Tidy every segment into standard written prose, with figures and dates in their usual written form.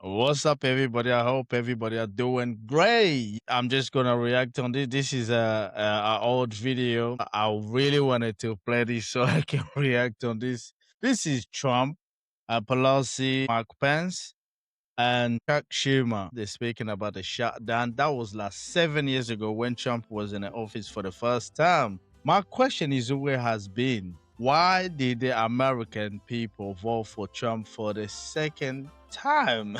What's up, everybody? I hope everybody are doing great. I'm just gonna react on this. This is a old video. I really wanted to play this so I can react on this. This is Trump, Pelosi, Mark Pence, and Chuck Schumer. They're speaking about the shutdown. That was like 7 years ago when Trump was in the office for the first time. My question is where has been. Why did the American people vote for Trump for the second time?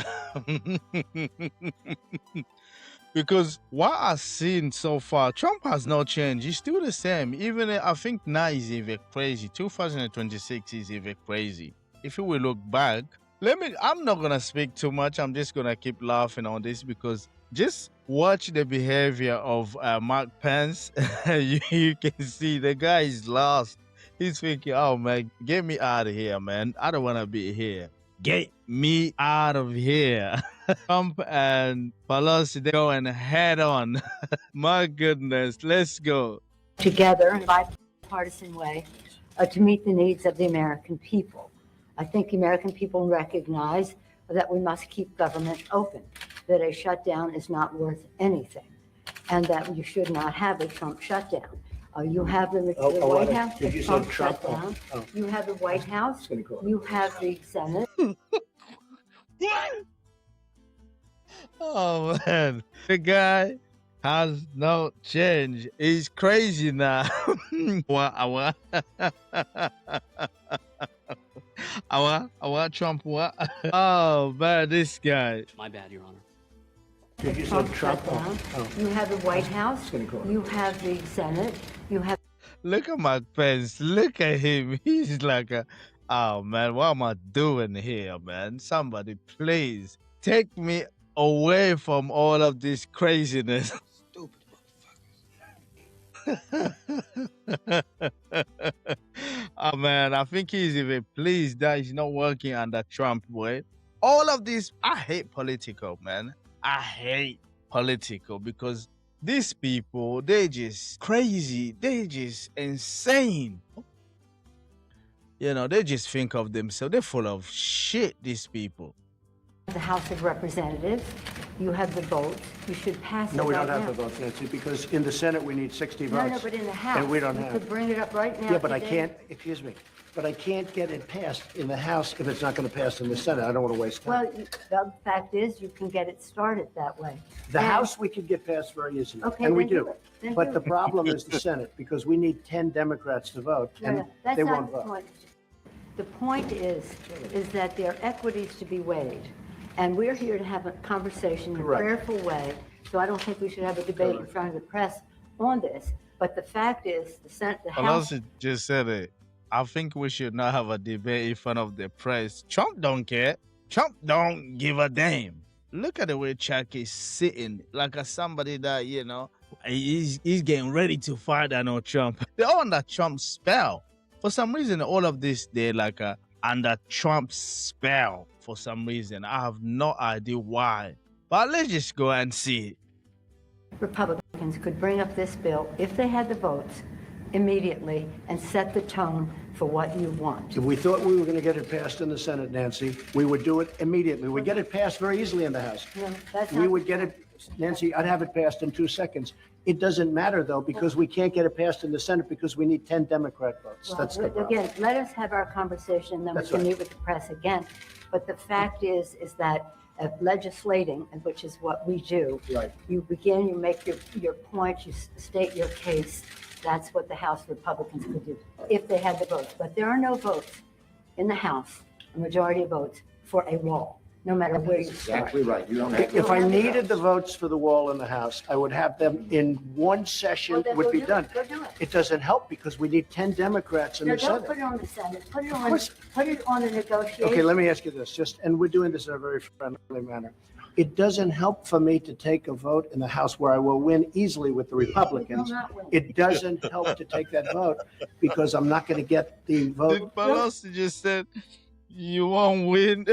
Because what I've seen so far, Trump has not changed. He's still the same. Even I think now is even crazy. 2026 is even crazy. If you will look back, I'm not gonna speak too much. I'm just gonna keep laughing on this because just watch the behavior of Mark Pence. You can see the guy is lost. He's thinking, oh man, get me out of here, man. I don't wanna be here. Get me out of here. Trump and Pelosi, they going head on. My goodness, let's go. Together in a bipartisan way to meet the needs of the American people. I think the American people recognize that we must keep government open, that a shutdown is not worth anything, and that you should not have a Trump shutdown. You have the White House, the Trump shutdown. You have the White House, you have the Senate. Oh man, the guy has no change. He's crazy now. What? Trump what? Oh man, this guy. My bad, Your Honor. The Trump shutdown. You have the White House, you have the Senate, you have. Look at Mike Pence. Look at him. He's like oh man, what am I doing here, man? Somebody please take me away from all of this craziness. Stupid motherfucker. Oh man, I think he's even pleased that he's not working under Trump, boy. All of this, I hate political, man. I hate political because these people, they just crazy. They just insane. You know, they just think of themselves. They're full of shit, these people. The House of Representatives, you have the votes. You should pass it. No, we right don't have now. the votes, Nancy, because in the Senate we need 60 votes. No, but in the House, and we don't you have. could bring it up right now. Yeah, but I today. can't. Excuse me, but I can't get it passed in the House if it's not going to pass in the Senate. I don't want to waste time. Well, the fact is, you can get it started that way. The And- House we could get passed very easily, Okay, and we then do do. it. Then But do the it. problem is the Senate because we need 10 Democrats to vote, No, and no, that's they not won't the vote. point. The point is that there are equities to be weighed, and we're here to have a conversation in a Correct. prayerful way. So I don't think we should have a debate in front of the press on this. But the fact is, the Senate, the House. Pelosi just said it. I think we should not have a debate in front of the press. Trump don't care. Trump don't give a damn. Look at the way Chuck is sitting like a somebody that, you know, he's getting ready to fight on Trump. They're all under Trump's spell. For some reason, all of this, they're like under Trump's spell for some reason. I have no idea why. But let's just go and see it. Republicans could bring up this bill, if they had the votes, immediately and set the tone for what you want. If we thought we were going to get it passed in the Senate, Nancy, we would do it immediately. We'd get it passed very easily in the House. No, that's We not- would get it, Nancy, I'd have it passed in 2 seconds. It doesn't matter, though, because we can't get it passed in the Senate because we need 10 Democrat votes. Well, That's the problem. again, let us have our conversation, then we That's can right. meet with the press again. But the fact is that legislating, which is what we do, Right. you begin, you make your point, you state your case. That's what the House Republicans could do if they had the votes. But there are no votes in the House, a majority of votes, for a wall, no matter where you start. Exactly right. You don't have. If I needed the votes for the wall in the House, I would have them in one session, Well, then would go be do done. it. Go do it. It doesn't help because we need 10 Democrats in No, the don't put Senate. it on the Senate. Put it course. on the negotiation. Okay, let me ask you this, and we're doing this in a very friendly manner. It doesn't help for me to take a vote in the House where I will win easily with the Republicans. You will not win. It doesn't help to take that vote because I'm not going to get the Did vote. Pelosi just said, you won't win?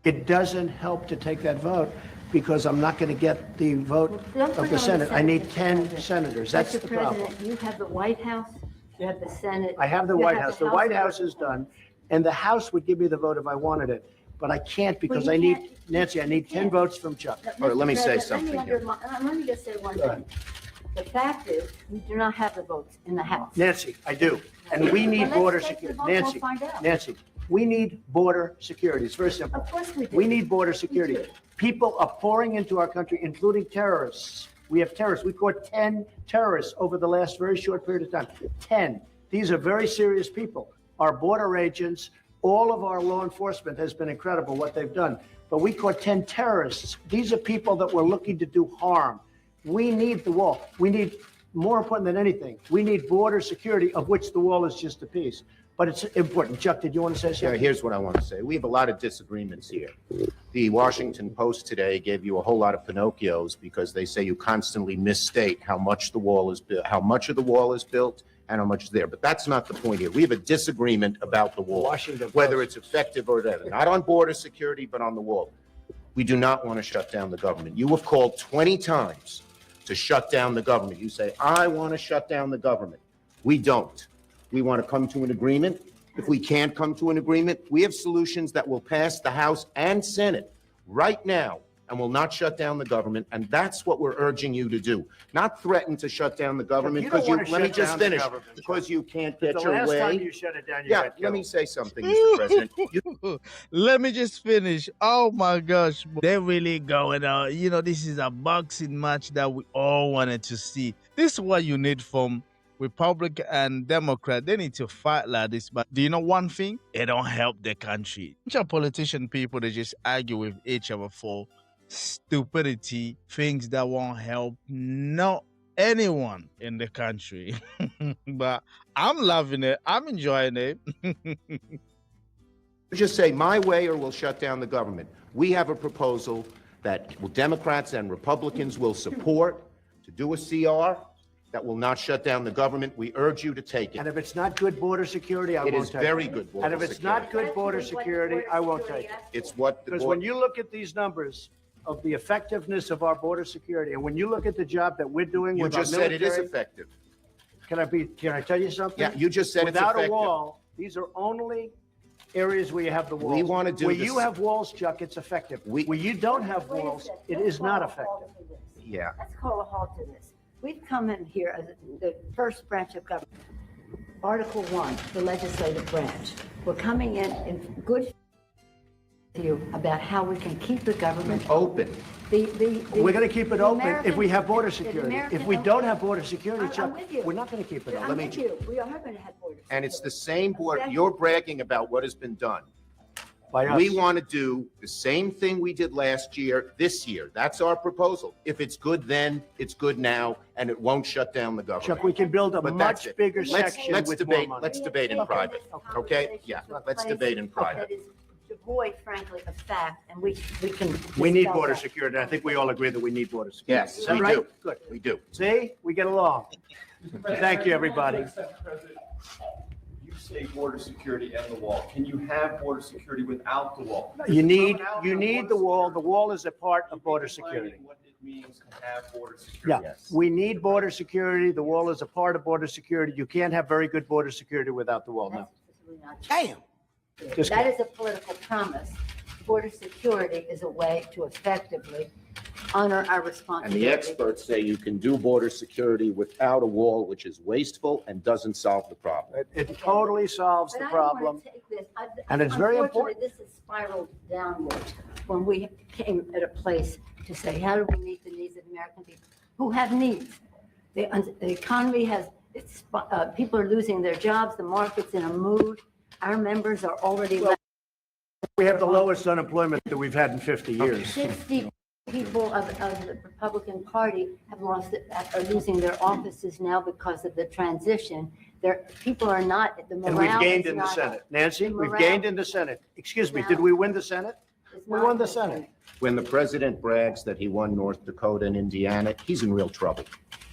It doesn't help to take that vote because I'm not going to get the vote Don't put of it the on Senate. I need 10 Senate. senators. That's Mr. the problem. President, you have the White House, You have the Senate. I have the you White have House. the The White of House is done, and the House would give me the vote if I wanted it. But I can't because Well, I you need, can't- Nancy, I need 10 can't. votes from Chuck. Mr. All right, let me say President, something here. Let me just say one Go thing. ahead. The fact is, we do not have the votes in the House. Nancy, I do. And we need Well, let's border take the security. vote, we'll Nancy, find out. Nancy, we need border security. It's very simple. Of course we do. We need border security. do. People are pouring into our country, including terrorists. We have terrorists. We caught 10 terrorists over the last very short period of time. 10. These are very serious people. Our border agents, all of our law enforcement has been incredible what they've done. But we caught 10 terrorists. These are people that were looking to do harm. We need the wall. We need, more important than anything, we need border security, of which the wall is just a piece. But it's important. Chuck, did you want to say Yeah, something? here's what I want to say. We have a lot of disagreements here. The Washington Post today gave you a whole lot of Pinocchios because they say you constantly misstate how much the wall is built, how much of the wall is built and how much is there. But that's not the point here. We have a disagreement about the wall, Washington whether Post. it's effective or not. Not on border security, but on the wall. We do not want to shut down the government. You have called 20 times to shut down the government. You say, I want to shut down the government. We don't. We want to come to an agreement. If we can't come to an agreement, we have solutions that will pass the House and Senate right now and will not shut down the government. And that's what we're urging you to do. Not threaten to shut down the government You don't because you, wanna let me shut just down the finish, government. because you can't get The your last time way. you shut it down, you Yeah, got let me killed. say something, Mr. President. You Let me just finish. Oh my gosh, they're really going out. You know, this is a boxing match that we all wanted to see. This is what you need from Republican and Democrat. They need to fight like this. But do you know one thing? It don't help the country. Bunch of politician people, they just argue with each other for stupidity, things that won't help no anyone in the country. But I'm loving it. I'm enjoying it. just say my way or we'll shut down the government. We have a proposal that Democrats and Republicans will support to do a CR that will not shut down the government. We urge you to take And it. if it's not good border security, I It won't is take very it. good And border if it's not security. good border security, I won't take it. It's what the Because when board, you look at these numbers of the effectiveness of our border security, and when you look at the job that we're doing you with our just said it is military, effective. can I tell you something? Yeah, you just said it's Without a effective. wall, these are only areas where you have the walls. We wanna do Where this- you have walls, Chuck, it's effective. We- Where you don't have Wait a walls, second. it Let's is not call a halt effective. to this. Yeah. Let's call a halt to this. We've come in here as the first branch of government. Article 1, the legislative branch. We're coming in good view about how we can keep the government Open. We're going to keep it the open if we American- have border the security. American- If we don't have border security, I'm Chuck, with you. we're not going to keep it I'm open. with you. We are going to have border security. And it's the same board, Exactly. you're bragging about what has been done. By us. We want to do the same thing we did last year, this year. That's our proposal. If it's good then, it's good now, and it won't shut down the government. Chuck, we can build a But that's much it. bigger Let's- section let's with debate- more money. let's debate in private, okay? Yeah, let's debate in private. That is devoid, frankly, of fact, and we can. We need dispel border that. security. I think we all agree that we need border security. Yes, Is that we right? do. Good. We do. See, we get along. Thank you, everybody. Mr. President, you say border security and the wall. Can you have border security without the wall? You need Commonality of the wall. The security. wall is a part of border Explain security. What it means to have border Yeah, security. we need border security. The wall is a part of border security. You can't have very good border security without the wall, no. That's really not true. Just That is a political promise. Border security is a way to effectively honor our And responsibility. the experts say you can do border security without a wall, which is wasteful and doesn't solve the problem. It totally solves But the I don't wanna problem. take this- I- And it's very unfortunately, important. This has spiraled downward when we came at a place to say, how do we meet the needs of the American people who have needs? The economy has, people are losing their jobs, the market's in a mood. Our members are already left. We have the lowest unemployment that we've had in 50 years. 60 people of the Republican Party are losing their offices now because of the transition. People are not, the morale And we've gained is in the not- Senate. Nancy, the we've morale- gained in the Senate. Excuse me, did we win the Senate? is We not won the in Senate. When the president brags that he won North Dakota and Indiana, he's in real trouble.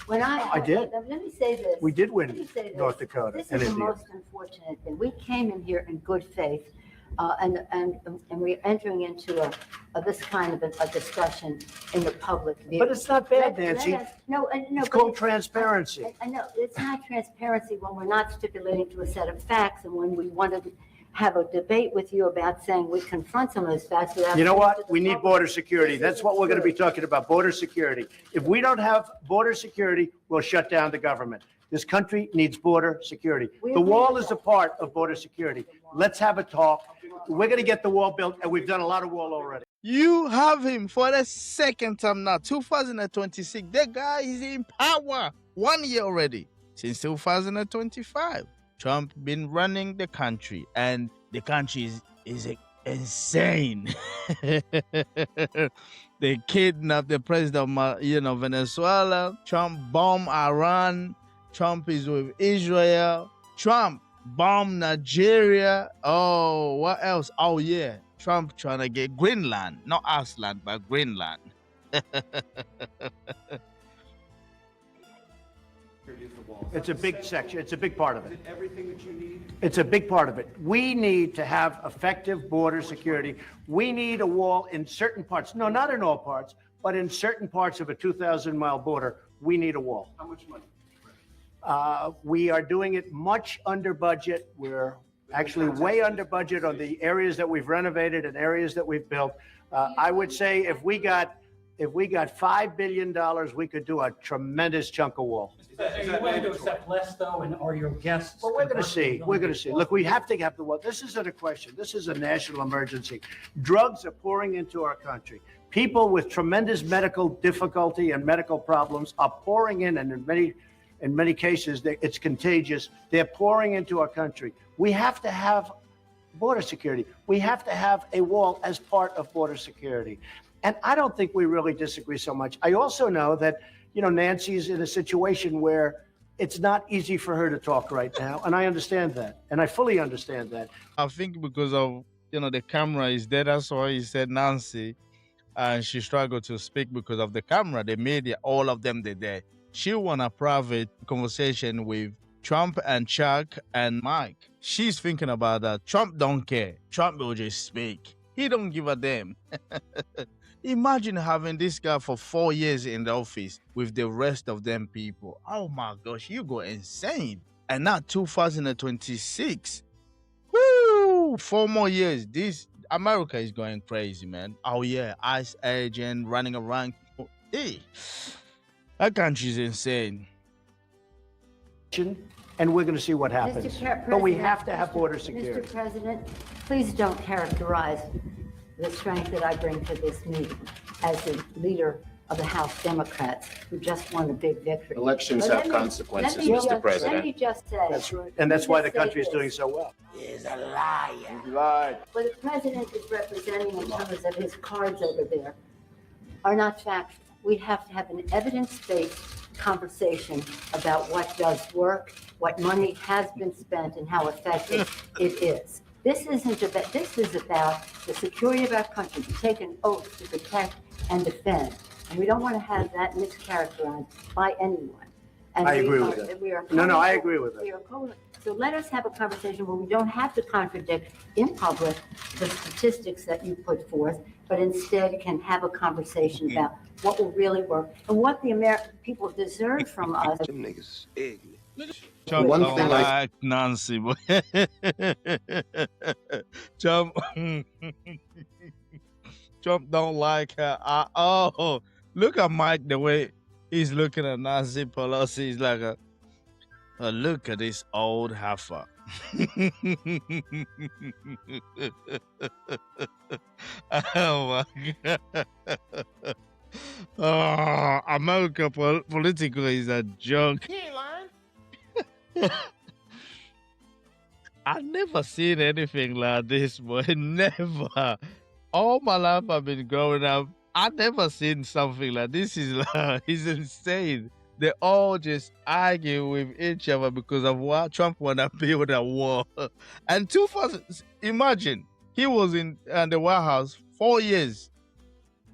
When I did. Let me say this. We did Let me win say this. North Dakota This and is the Indiana. most unfortunate thing. We came in here in good faith. And we're entering into this kind of a discussion in the public view. But it's not bad, Let Nancy. us- No, no. It's but called transparency. I know, it's not transparency when we're not stipulating to a set of facts, and when we want to have a debate with you about saying we confront some of those facts without. You know saying to what? the We need public, border security. this That's isn't what we're going to be true. talking about, border security. If we don't have border security, we'll shut down the government. This country needs border security. We The agree wall with is a that. part of border security. Let's have a talk. We're going to get the wall built, and we've done a lot of wall already. You have him for the second time now, 2026. The guy is in power 1 year already. Since 2025, Trump been running the country, and the country is insane. They kidnapped the president of Venezuela. Trump bombed Iran. Trump is with Israel. Trump bombed Nigeria. Oh, what else? Oh yeah, Trump trying to get Greenland, not Iceland, but Greenland. It's a big section. It's a big part of Is it. it everything that you need? It's a big part of it. We need to have effective border security. We need a wall in certain parts. No, not in all parts, but in certain parts of a 2,000-mile border, we need a wall. How much money? We are doing it much under budget. We're actually way under budget on the areas that we've renovated and areas that we've built. I would say if we got $5 billion, we could do a tremendous chunk of wall. Are you willing to accept less, though, and are your guests? Well, we're going to see. We're going to see. Look, we have to have the wall. This isn't a question. This is a national emergency. Drugs are pouring into our country. People with tremendous medical difficulty and medical problems are pouring in, and in many cases, it's contagious. They're pouring into our country. We have to have border security. We have to have a wall as part of border security. And I don't think we really disagree so much. I also know that, Nancy's in a situation where it's not easy for her to talk right now. And I understand that. And I fully understand that. I think because of the camera is there, that's why he said Nancy, and she struggled to speak because of the camera, the media, all of them they're there. She want a private conversation with Trump and Chuck and Mike. She's thinking about that. Trump don't care. Trump will just speak. He don't give a damn. Imagine having this guy for 4 years in the office with the rest of them people. Oh my gosh, you go insane. And now 2026. Woo! 4 more years. This America is going crazy, man. Oh yeah, ICE agent running around. Hey, that country's insane. And we're going to see what happens. But we have to have border security. Mr. President, please don't characterize the strength that I bring to this meeting as the leader of the House Democrats who just won a big victory. Elections But have let me- consequences, let me Mr. just- President. Let me just say. That's right. And that's why the Just say country is this. doing so well. What the president is representing in terms of his cards over there are not factual. We have to have an evidence-based conversation about what does work, what money has been spent, and how effective it is. This isn't about, this is about the security of our country, to take an oath to protect and defend. And we don't want to have that mischaracterized by anyone. And I we agree are- with that. we are No, coming I to- agree with that. we are going- So let us have a conversation where we don't have to contradict in public the statistics that you put forth, but instead can have a conversation about what will really work and what the American people deserve from us. Them niggas ignorant. Trump One don't thing like Nancy, but Trump, Trump don't like her. Oh, look at Mike the way he's looking at Nancy Pelosi. He's like look at this old heifer. Oh my God. Oh, America politically is a joke. I never seen anything like this, boy. Never. All my life I've been growing up, I never seen something like this. Is like, it's insane. They all just argue with each other because of what Trump wanna build a wall. And 2000, imagine he was in the White House 4 years.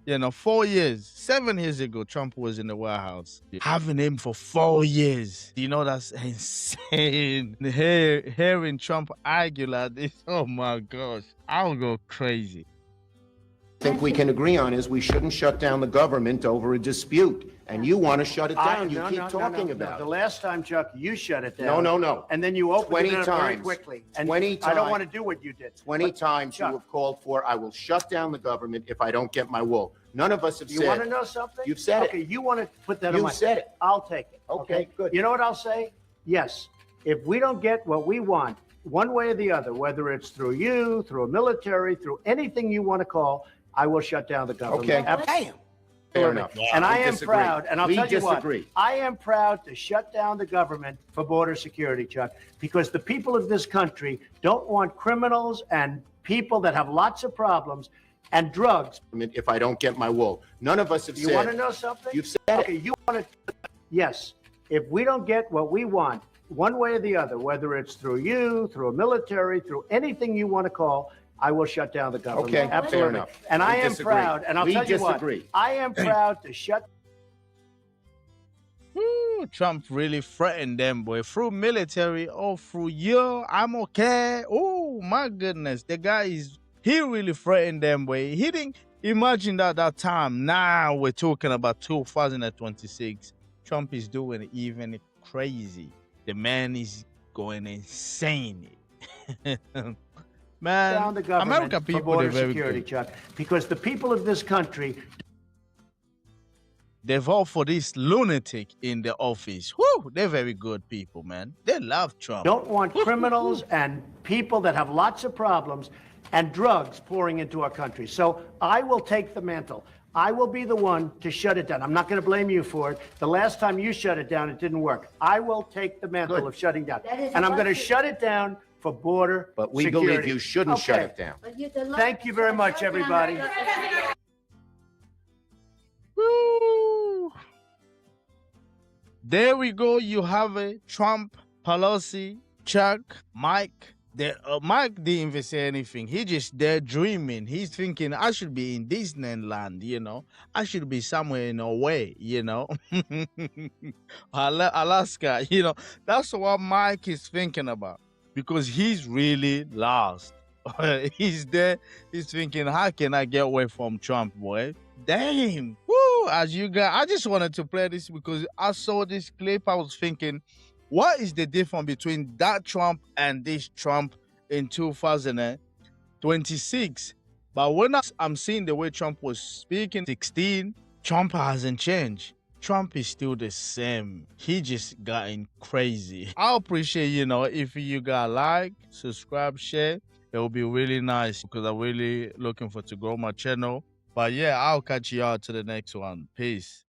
You know, 4 years, 7 years ago, Trump was in the White House. Having him for 4 years, you know, that's insane. Hearing Trump argue like this, oh my gosh, I'll go crazy. Think we can agree on is we shouldn't shut down the government over a dispute. And you want to shut it down. You No, keep no, no, talking no. about The it. last time, Chuck, you shut it down. No, no, no. And then you opened 20 it up very times. quickly. And 20 I don't times. want to do what you did. 20 But, times you Chuck, have called for, I will shut down the government if I don't get my wool. None of us have You want to said, know something? You've said it. Okay, you want to put that on You've my... said it. I'll take it. Okay, good. You know what I'll say? Yes. If we don't get what we want, one way or the other, whether it's through you, through a military, through anything you want to call, I will shut down the government. Okay. Absolutely. fair enough. And I We am disagree. proud, and I'll We tell you what, disagree. I am proud to shut down the government for border security, Chuck, because the people of this country don't want criminals and people that have lots of problems and drugs. If I don't get my wool. None of us have You want to said, know something? You've said it. Okay, you want to, yes. If we don't get what we want, one way or the other, whether it's through you, through a military, through anything you want to call, I will shut down the government. Okay, fair Absolutely. enough. And We I am disagree. proud, and I'll We tell you what, disagree. I am proud to shut Woo, Trump really threatened them, boy. Through military or through you, I'm okay. Oh my goodness, the guy he really threatened them, boy. He didn't imagine that time. Now we're talking about 2026. Trump is doing even crazy. The man is going insane. Man, down the government American for people border are very security, good. Chuck, because the people of this country They vote for this lunatic in the office. Woo, they're very good people, man. They love Trump. don't want criminals and people that have lots of problems and drugs pouring into our country. So I will take the mantle. I will be the one to shut it down. I'm not going to blame you for it. The last time you shut it down, it didn't work. I will take the mantle Good. of shutting down. That is And I'm going to elected. shut it down for border but we security. believe you shouldn't shut Okay. it down. Thank you very much, everybody. Woo. There we go. You have a Trump, Pelosi, Chuck, Mike. Mike didn't even say anything. He just there dreaming. He's thinking, I should be in Disneyland, you know. I should be somewhere in Hawaii, you know. Alaska, you know. That's what Mike is thinking about because he's really lost. He's there. He's thinking, how can I get away from Trump, boy? Damn. Woo. As you guys, I just wanted to play this because I saw this clip. I was thinking, what is the difference between that Trump and this Trump in 2026? But when I'm seeing the way Trump was speaking, 16, Trump hasn't changed. Trump is still the same. He just gotten crazy. I appreciate, if you got like, subscribe, share. It will be really nice because I'm really looking for to grow my channel. But yeah, I'll catch you out to the next one. Peace.